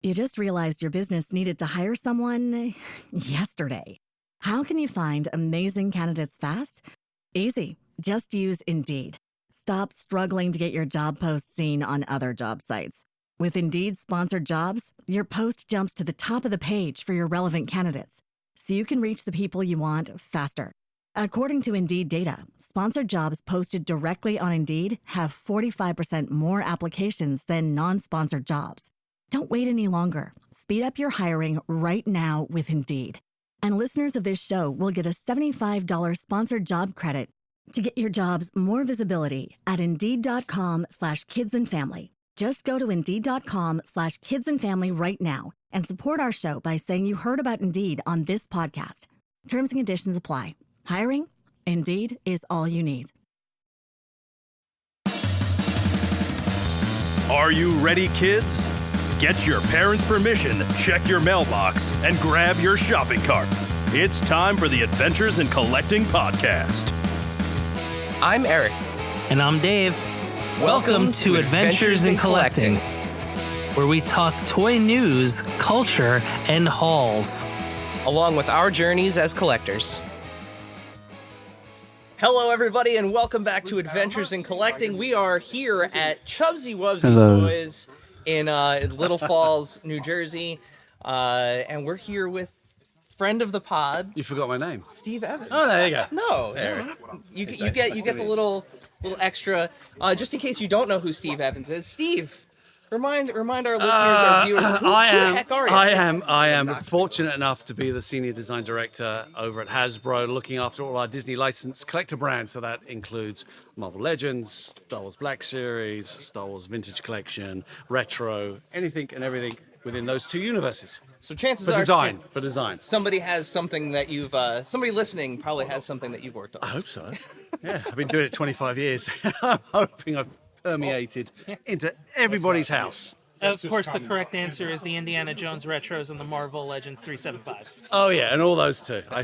You just realized your business needed to hire someone yesterday. How can you find amazing candidates fast? Easy. Just use Indeed. Stop struggling to get your job post seen on other job sites. With Indeed sponsored jobs, your post jumps to the top of the page for your relevant candidates, so you can reach the people you want faster. According to Indeed data, sponsored jobs posted directly on Indeed have 45% more applications than non-sponsored jobs. Don't wait any longer. Speed up your hiring right now with Indeed. And listeners of this show will get a $75 sponsored job credit to get your jobs more visibility at Indeed.com/kidsandfamily. Just go to Indeed.com/kidsandfamily right now and support our show by saying you heard about Indeed on this podcast. Terms and conditions apply. Hiring? Indeed is all you need. Are you ready, kids? Get your parents' permission, check your mailbox, and grab your shopping cart. It's time for the Adventures in Collecting podcast. I'm Eric. And I'm Dave. Welcome to Adventures in Collecting, where we talk toy news, culture, and hauls, along with our journeys as collectors. Hello, everybody, and welcome back to Adventures in Collecting. We are here at Chubzzy Wubzzy Toys in Little Falls, New Jersey, and we're here with friend of the pod. You forgot my name, Steve Evans. Oh, there you go. No, you get the little extra. Just in case you don't know who Steve Evans is, Steve. Remind our listeners, our viewers, who the heck are you? I am fortunate enough to be the senior design director over at Habsro, looking after all our Disney licensed collector brands. So that includes Marvel Legends, Star Wars Black Series, Star Wars Vintage Collection, Retro, anything and everything within those two universes. So chances for are, design, somebody has something that you've, somebody listening probably has something that you've worked on. I hope so. Yeah, I've been doing it 25 years. I'm hoping I've permeated into everybody's house. Of course, the correct answer is the Indiana Jones Retros and the Marvel Legends 375s. Oh yeah, and all those too. I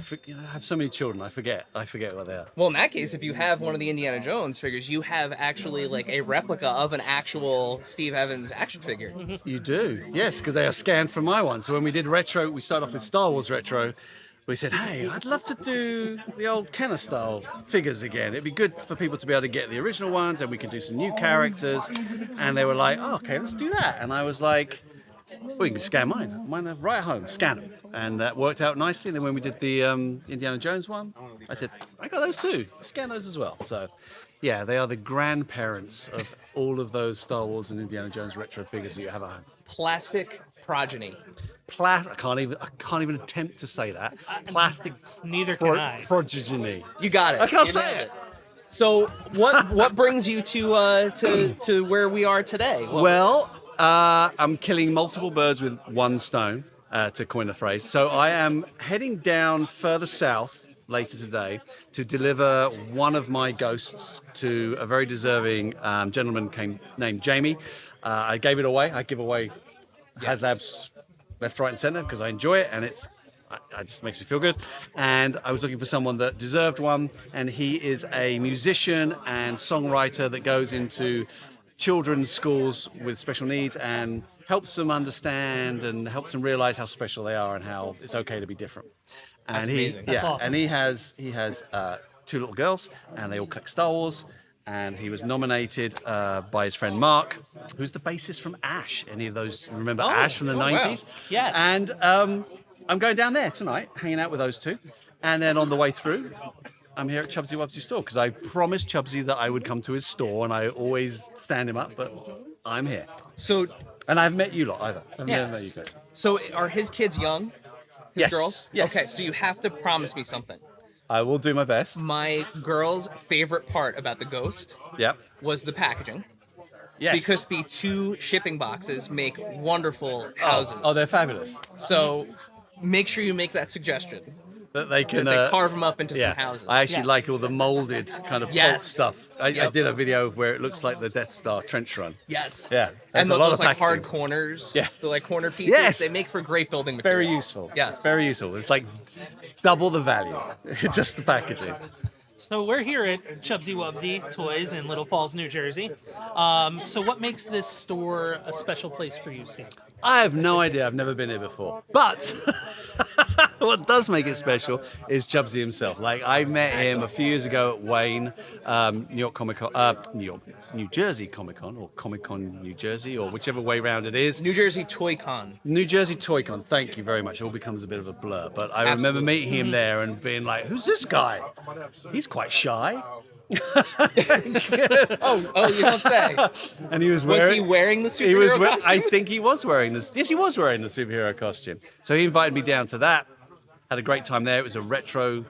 have so many children, I forget what they are. Well, in that case, if you have one of the Indiana Jones figures, you have actually like a replica of an actual Steve Evans action figure. You do, yes, because they are scanned from my one. So when we did retro, we started off with Star Wars retro. We said, hey, I'd love to do the old Kenner style figures again. It'd be good for people to be able to get the original ones, and we could do some new characters. And they were like, oh, okay, let's do that. And I was like, well, you can scan mine. Mine are right at home, scan them. And that worked out nicely. And then when we did the Indiana Jones one, I said, I got those too. Scan those as well. So yeah, they are the grandparents of all of those Star Wars and Indiana Jones retro figures that you have at home. Plastic progeny. I can't even attempt to say that. Plastic. Neither can I. Progeny. You got it. I can't say it. So what brings you to where we are today? I'm killing multiple birds with one stone, to coin the phrase. So I am heading down further south later today to deliver one of my ghosts to a very deserving gentleman named Jamie. I gave it away. I give away HasLabs left, right, and center because I enjoy it, and it just makes me feel good. And I was looking for someone that deserved one, and he is a musician and songwriter that goes into children's schools with special needs and helps them understand and helps them realize how special they are and how it's okay to be different. And That's amazing. That's awesome. And he has two little girls, and they all collect Star Wars. And he was nominated by his friend Mark, who's the bassist from Ash. Any of those remember Ash from the 90s? Wow. Yes. And I'm going down there tonight, hanging out with those two. And then on the way through, I'm here at Chubzzy Wubzzy store because I promised Chubzzy that I would come to his store, and I always stand him up, but I'm here. And I haven't met you lot either. I've never met you guys. So are his kids young? His Yes. girls? Yes. Okay, so you have to promise me something. I will do my best. My girl's favorite part about the ghost Yep. was the packaging. Yes. Because the two shipping boxes make wonderful houses. Oh, they're fabulous. So make sure you make that suggestion. That they can That they carve them up into some houses. I actually Yes. like all the molded kind of pulp Yes. stuff. I Yep. did a video where it looks like the Death Star trench run. Yes. Yeah. And There's a lot those of like hard packaging. corners. Yeah. The like corner pieces. Yes. They make for great building material. Very useful. Yes. Very useful. It's like double the value. Just the packaging. So we're here at Chubzzy Wubzzy Toys in Little Falls, New Jersey. So what makes this store a special place for you, Steve? I have no idea. I've never been here before. But what does make it special is Chubzzy himself. Like, I met him a few years ago at Wayne, New York Comic Con, New Jersey Comic Con, or Comic Con New Jersey, or whichever way round it is. New Jersey Toy Con. New Jersey Toy Con. Thank you very much. It all becomes a bit of a blur. But I remember meeting him there and being like, "Who's this guy? He's quite shy." Oh, you don't say. And he was Was he wearing the superhero costume? I think he was wearing this. Yes, he was wearing the superhero costume. So he invited me down to that. Had a great time there. It was a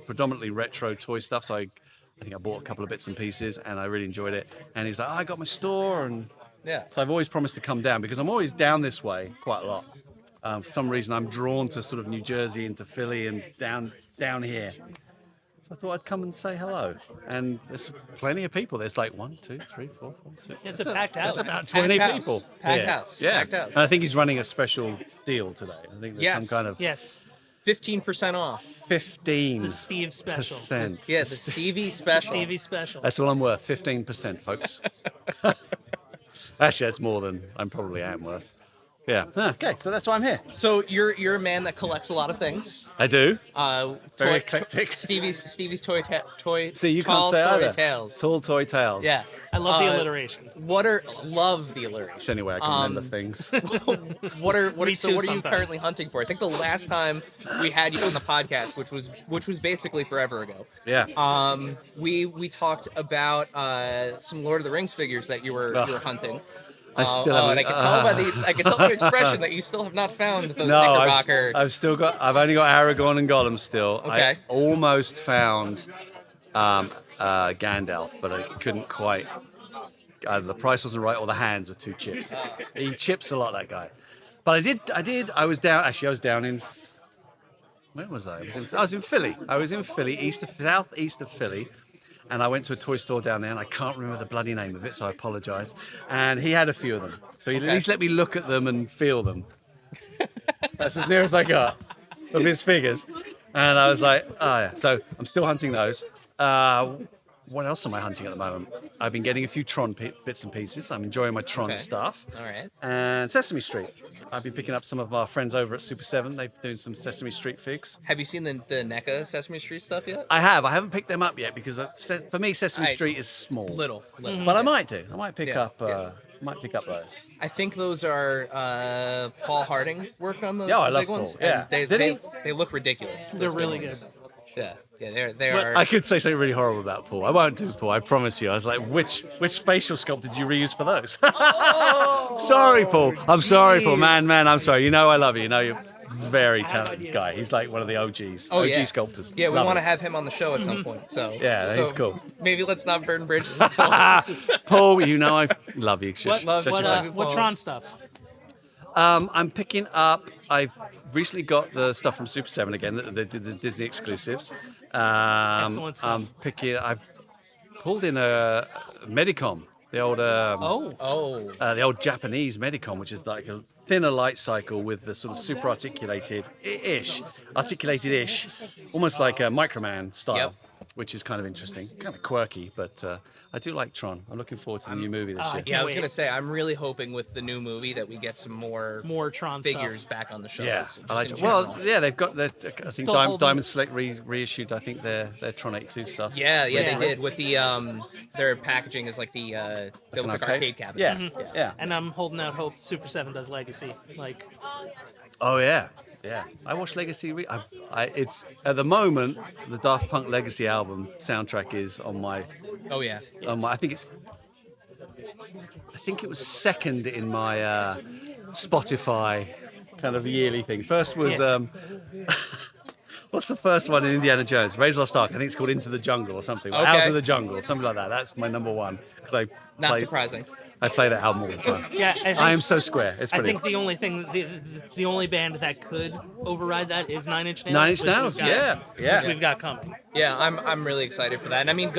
predominantly retro toy stuff. So I think I bought a couple of bits and pieces, and I really enjoyed it. And he's like, "Oh, I got my store," and Yeah. so I've always promised to come down because I'm always down this way quite a lot. For some reason, I'm drawn to sort of New Jersey into Philly and down here. So I thought I'd come and say hello. And there's plenty of people. There's like 1, 2, 3, 4, 5, 6. It's a packed house. That's about 20 Packed people. house. Packed house. Yeah. Packed house. And I think he's running a special deal today. I think there's some kind of Yes. 15% off. 15%. The Steve special. Yeah, the Stevie special. Stevie special. That's all I'm worth. 15%, folks. Actually, that's more than I probably am worth. Yeah. Okay, so that's why I'm here. So you're a man that collects a lot of things. I do. Very Toy- eclectic. Stevie's toy See, you tall can't say toy either. tales. Tall toy tales. Yeah. I love the alliteration. Love the alliteration. It's any way I can remember things. What are Me you too currently hunting for? I think the last time we had you on the podcast, which was basically forever ago. Yeah. We talked about some Lord of the Rings figures that you were hunting. I still haven't. And I can tell by the expression that you still have not found those No, Knickerbocker. I've only got Aragorn and Gollum still. Okay. I almost found Gandalf, but I couldn't quite. Either the price wasn't right or the hands were too chipped. He chips a lot, that guy. But I was down in. Where was I? I was in Philly. I was in Philly, southeast of Philly. And I went to a toy store down there, and I can't remember the bloody name of it, so I apologise. And he had a few of them. So he at least let me look at them and feel them. That's as near as I got of his figures. And I was like, oh, yeah. So I'm still hunting those. What else am I hunting at the moment? I've been getting a few Tron bits and pieces. I'm enjoying my Tron stuff. All right. And Sesame Street. I've been picking up some of our friends over at Super 7. They're doing some Sesame Street figs. Have you seen the NECA Sesame Street stuff yet? I have. I haven't picked them up yet because for me, Sesame Street is small. Little. But I might do. I might pick up. Might pick up those. I think those are Paul Harding worked on the I love big ones. Paul. Yeah. And Did they look ridiculous. They're those big really ones. good. Yeah, they are. I could say something really horrible about Paul. I won't do Paul. I promise you. I was like, which facial sculpt did you reuse for those? Sorry, Paul. I'm sorry, Paul. Man, I'm sorry. You know I love you. You know you're a very talented guy. He's like one of the OGs. OG sculptors. Yeah, we Love want to him. have him on the show at some point. So Yeah, he's cool. Maybe let's not burn bridges. Paul, you know I love you. What, Shut your face. what Tron stuff? I'm picking up. I've recently got the stuff from Super 7 again, the Disney exclusives. Excellent stuff. I've pulled in a Medicom, the old the old Japanese Medicom, which is like a thinner light cycle with the sort of super articulated-ish, almost like a Microman style. Which is kind of interesting, kind of quirky, but I do like Tron. I'm looking forward to the new movie this year. Yeah, I was gonna say I'm really hoping with the new movie that we get some more Tron figures stuff. back on the show. Yeah, I like it. Well, yeah, they've got their. I think Diamond Select reissued. I think their Tron 82 stuff. Yeah, they did with the their packaging is like the they look like arcade cabinets. Yeah. And I'm holding out hope Super 7 does Legacy. Like, Oh yeah. I watched Legacy. It's at the moment the Daft Punk Legacy album soundtrack is on my. Oh yeah. I think it was second in my Spotify kind of yearly thing. First was what's the first one in Indiana Jones? Raiders of the Lost Ark. I think it's called Into the Jungle or something. Okay. Out of the Jungle, something like that. That's my number one because Not surprising. I play that album all the time. yeah, I am so square. It's I brilliant. think the only thing, the only band that could override that is Nine Inch Nails. Nine Inch which Nails, we've got- yeah. Which we've got coming. Yeah, I'm really excited for that. And I mean,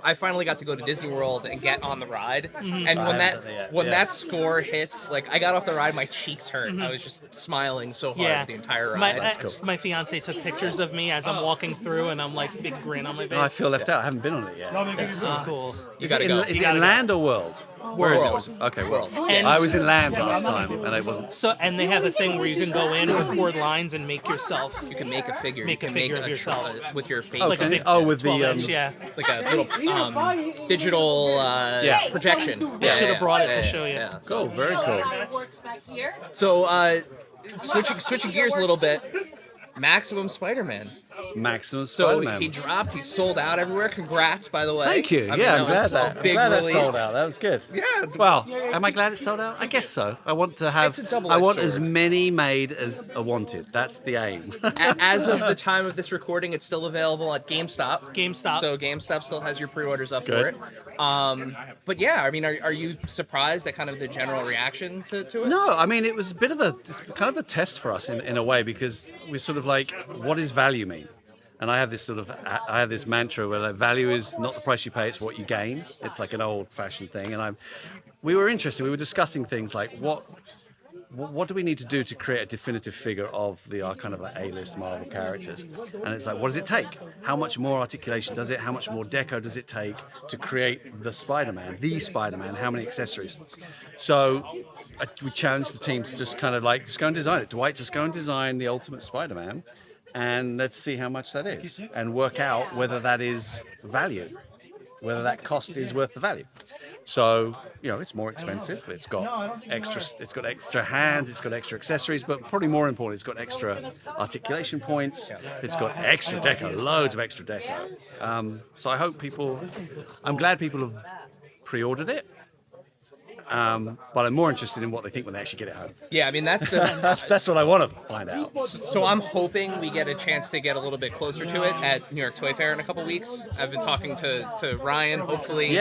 I finally got to go to Disney World and get on the ride. Mm-hmm. And I haven't done it yet. when Yeah. that score hits, like I got off the ride, my cheeks hurt. I was just smiling so hard Yeah, the entire ride. my fiance took pictures of me as I'm walking through, and I'm like big grin on my face. I feel left out. I haven't been on it yet. It's so cool. You gotta go. Is it in land or world? Where is World. Okay, World. And- I was in Land last time, and it wasn't. So, and they have a thing where you can go in, record lines, and make yourself. You can make a figure. Make you a can figure make of yourself. with your face. Oh, Like a can you? big Oh, with the 12-inch, yeah. Like a little digital projection. They should have brought it to show you. Yeah. Cool, very cool. So switching gears a little bit. Maximum Spider-Man. Maximum So Spider-Man. he dropped. He sold out everywhere. Congrats, by the way. Thank you. I mean, Yeah, I'm that glad was a that. I'm big glad that release. sold out. That was good. Yeah. Well, am I glad it sold out? I guess so. I want to have. It's a double-edged I want sword. as many made as are wanted. That's the aim. As of the time of this recording, it's still available at GameStop. GameStop. So GameStop still has your pre-orders up Good. for it. But yeah, I mean, are you surprised at kind of the general reaction to it? No, I mean it was a bit of it's kind of a test for us in a way, because we're sort of like, what does value mean? And I have this mantra where like, value is not the price you pay, it's what you gain. It's like an old-fashioned thing, and we were interested. We were discussing things like what do we need to do to create a definitive figure of our kind of like A-list Marvel characters? And it's like, what does it take? How much more articulation does it? How much more deco does it take to create the Spider-Man? How many accessories? So we challenged the team to just kind of like, just go and design it. Dwight, just go and design the Ultimate Spider-Man, and let's see how much that is, and work out whether that is value, whether that cost is worth the value. So, it's more expensive. It's got extra hands, it's got extra accessories, but probably more important, it's got extra articulation points, it's got extra deco, loads of extra deco. So I'm glad people have pre-ordered it. But I'm more interested in what they think when they actually get it home. Yeah, I mean that's That's what I want to find out. So I'm hoping we get a chance to get a little bit closer to it at New York Toy Fair in a couple weeks. I've been talking to Ryan. Hopefully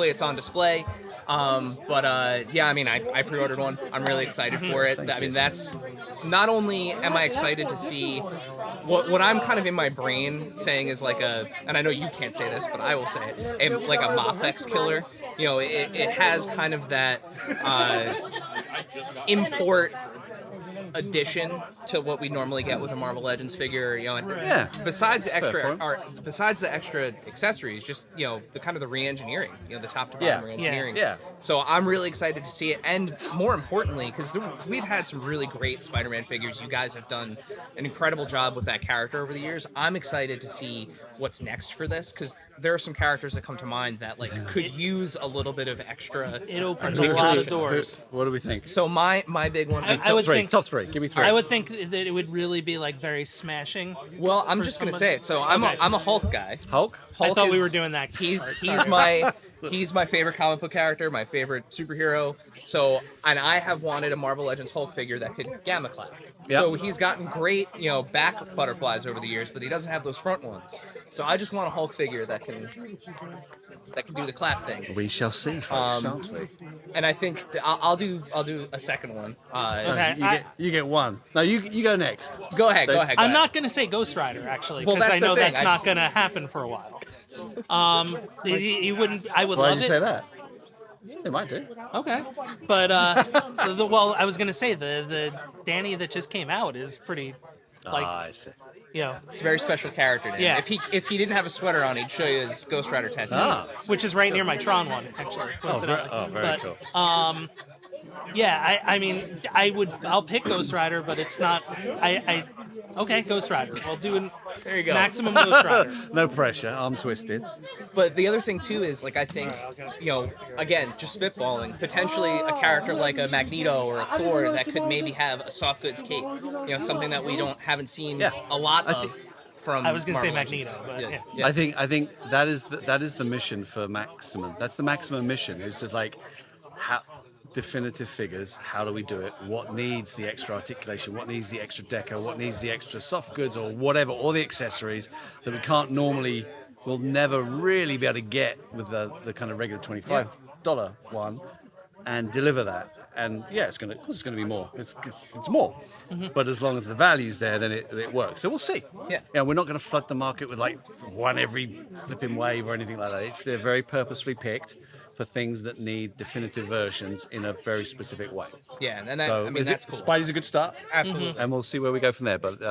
it's on display. Yeah, I mean, I pre-ordered one. I'm really excited for it. I mean, that's not only am I excited to see what I'm kind of in my brain saying is like and I know you can't say this, but I will say it, like a Mafex killer. It has kind of that import addition to what we normally get with a Marvel Legends figure, and besides the extra accessories, just the kind of the re-engineering, the top to bottom re-engineering. Yeah. So I'm really excited to see it, and more importantly, because we've had some really great Spider-Man figures. You guys have done an incredible job with that character over the years. I'm excited to see what's next for this, because there are some characters that come to mind that could use a little bit of extra. It opens a lot of doors. What do we think? So my big one. I would think top three. Give me three. I would think that it would really be like very smashing. Well, I'm just gonna say it. So I'm a Hulk guy. Hulk I thought we were doing that. He's my favorite comic book character, my favorite superhero. So, and I have wanted a Marvel Legends Hulk figure that could gamma clap. Yep. So he's gotten great, back butterflies over the years, but he doesn't have those front ones. So I just want a Hulk figure that can do the clap thing. We shall see, folks, aren't we? And I think I'll do a second one. Okay, You get one. No, you go next. Go ahead. I'm not going to say Ghost Rider actually, Well, because that's I know the thing. that's not going to happen for a while. He wouldn't. I would Why love did you it. say that? It might do. Okay, but I was going to say the Danny that just came out is pretty. I see. It's a very special character to him. Yeah. If he didn't have a sweater on, he'd show you his Ghost Rider tattoo. Which is right near my Tron one, actually. Coincidentally. Very But, cool. Yeah, I mean, I'll pick Ghost Rider, but it's not. Okay, Ghost Rider. We'll do There you go. maximum Ghost Rider. No pressure. I'm twisted. But the other thing too is I think again, just spitballing, potentially a character like a Magneto or a Thor that could maybe have a soft goods cape, something that we haven't seen a lot of. From I was going to say Marvel Magneto, Legends. but yeah. I think that is the mission for Maximum. That's the Maximum mission. Is just like how definitive figures. How do we do it? What needs the extra articulation? What needs the extra deco? What needs the extra soft goods or whatever, or the accessories that we can't normally, will never really be able to get with the kind of regular $25 one, and deliver that. And of course it's going to be more. It's more. Mm-hmm. But as long as the value's there, then it works. So we'll see. Yeah. We're not going to flood the market with one every flipping wave or anything like that. They're very purposefully picked for things that need definitive versions in a very specific way. Yeah, and that's cool. Spidey's a good start. Absolutely. And we'll see where we go from there. But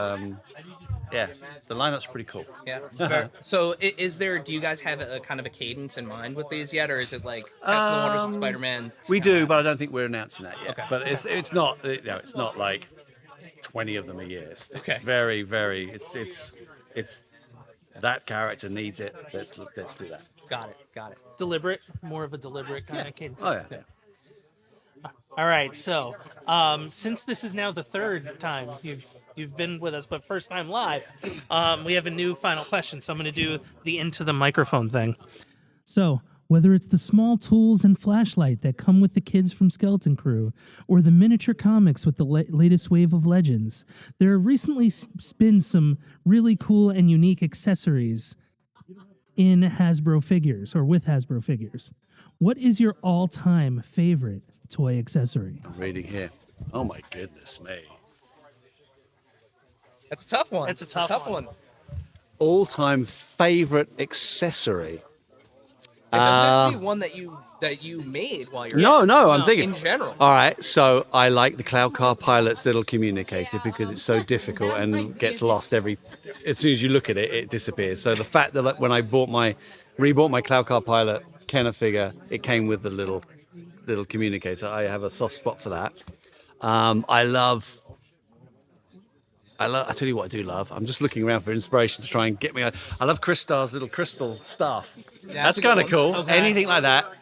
yeah, the lineup's pretty cool. Yeah. Fair. So, do you guys have a kind of a cadence in mind with these yet, or is it like Test of the Wonders and Spider-Man? We do, but I don't think we're announcing that yet. Okay. But it's not, it's not like 20 of them a year. It's Okay. very, very, it's that character needs it. Let's do that. Got it. Deliberate, more of a deliberate kind of cadence. Oh, yeah. All right, so since this is now the third time you've been with us, but first time live, we have a new final question. So I'm going to do the into the microphone thing. So whether it's the small tools and flashlight that come with the kids from Skeleton Crew, or the miniature comics with the latest wave of legends, there have recently been some really cool and unique accessories in Hasbro figures, or with Hasbro figures. What is your all-time favorite toy accessory? I'm reading here. Oh my goodness me. That's a tough one. It's a tough one. All-time favorite accessory. It doesn't have to be one that you made while you're No, I'm thinking. in general. All right, so I like the Cloud Car Pilot's little communicator because it's so difficult and gets lost as soon as you look at it, it disappears. So the fact that like, when I rebought my Cloud Car Pilot Kenner figure, it came with the little communicator. I have a soft spot for that. I tell you what I do love. I'm just looking around for inspiration to try and get me. I love Chris Starr's little crystal staff. Yeah, that's a good kind of one. cool. Okay. Anything like that.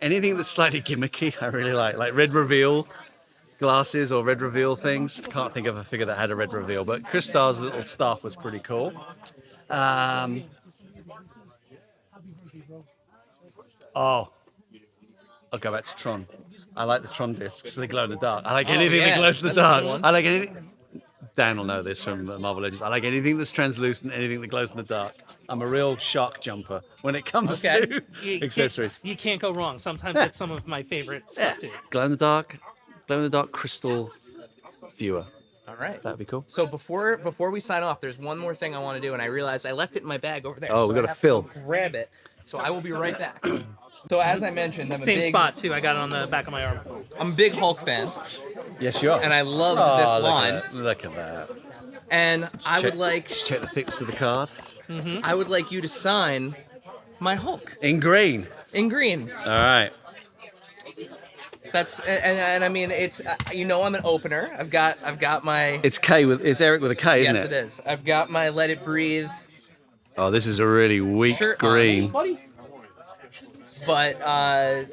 Anything that's slightly gimmicky, I really like red reveal glasses or red reveal things. Can't think of a figure that had a red reveal, but Chris Starr's little staff was pretty cool. I'll go back to Tron. I like the Tron discs. They glow in the dark. I like anything that glows in the that's a dark. good one. I like anything. Dan will know this from Marvel Legends. I like anything that's translucent, anything that glows in the dark. I'm a real shark jumper when it comes to accessories. You can't go wrong. Sometimes it's some of my favorite stuff too. Glow in the dark crystal viewer. All right. That'd be cool. So before we sign off, there's one more thing I want to do, and I realized I left it in my bag over there. Oh, so we got I to have fill. go grab it. So I will be right back. So as I mentioned, Same spot too. I got it on the back of my arm. I'm a big Hulk fan, Yes, you are. and I love this line. Look at that. And I would like Just check the thickness of the card. I would like you to sign my Hulk In green. in green. All right. That's and I mean it's I'm an opener. I've got my It's Eric with a K, isn't yes it? it is. I've got my Let It Breathe Oh, this is a really weak shirt green. on. But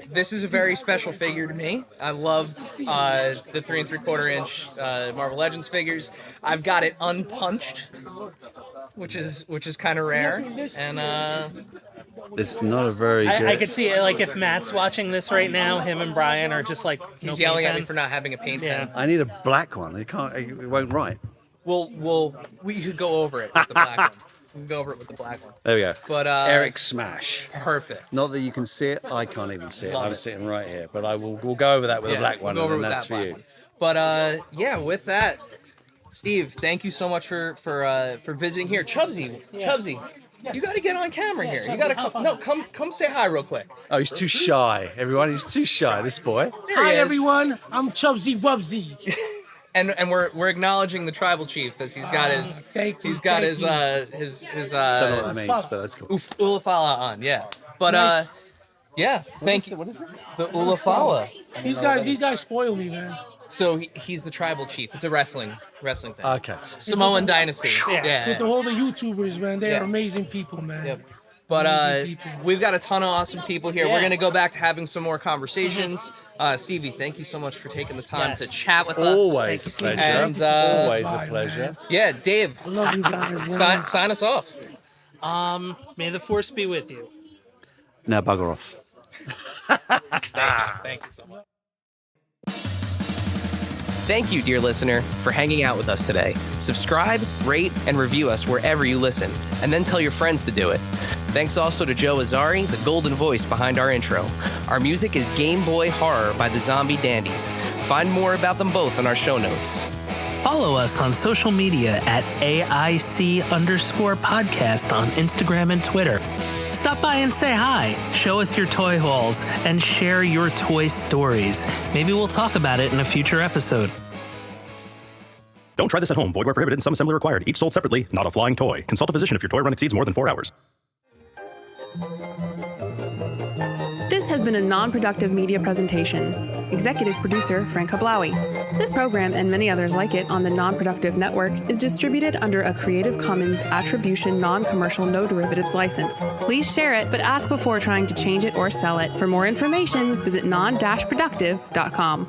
this is a very special figure to me. I loved the 3 3/4 inch Marvel Legends figures. I've got it unpunched, which is kind of rare. And It's not a very good. I could see it, like if Matt's watching this right now, him and Brian are just like he's yelling at me for not having a paint pen. I need a black one. It won't write. We could go over it with the black one. We can go over it with the black one. There we go. But Eric Smash. perfect. Not that you can see it. I can't even see it. Love I'm it. sitting right here. But we'll go over that with a black one, we'll go and over then with that's that for black you. one. But with that, Steve, thank you so much for visiting here. Chubzzy, you got to get on camera here. You got to come say hi real quick. Oh, he's too shy. Everyone, he's too shy. This boy. There he Hi is. everyone, I'm Chubzzy Wubzzy. And we're acknowledging the tribal chief as he's got his Thank you, he's got thank his you. his I don't know what that means, but that's cool. Ulafala on, yeah. But Nice. yeah, thank you. What is this? The Ulafala. These guys spoil me, man. So he's the tribal chief. It's a wrestling thing. Okay. Samoan dynasty. Yeah. With all the YouTubers, man, they're Yeah. amazing people, man. Yep. But Amazing people. we've got a ton of awesome people here. We're gonna go back to having some more conversations. Stevie, thank you so much for taking the time to chat with us. Always a pleasure. And, Always a Bye, pleasure. Yeah, Dave, I love you guys, man. sign us off. May the force be with you. Now bugger off. Thank you so much. Thank you, dear listener, for hanging out with us today. Subscribe, rate, and review us wherever you listen, and then tell your friends to do it. Thanks also to Joe Azari, the golden voice behind our intro. Our music is Game Boy Horror by the Zombie Dandies. Find more about them both in our show notes. Follow us on social media at AIC_podcast on Instagram and Twitter. Stop by and say hi, show us your toy hauls, and share your toy stories. Maybe we'll talk about it in a future episode. Don't try this at home. Void where prohibited and some assembly required. Each sold separately, not a flying toy. Consult a physician if your toy run exceeds more than 4 hours. This has been a non-productive media presentation. Executive producer Frank Hablawi. This program and many others like it on the Non-Productive Network is distributed under a Creative Commons Attribution Non-Commercial No Derivatives license. Please share it, but ask before trying to change it or sell it. For more information, visit non-productive.com.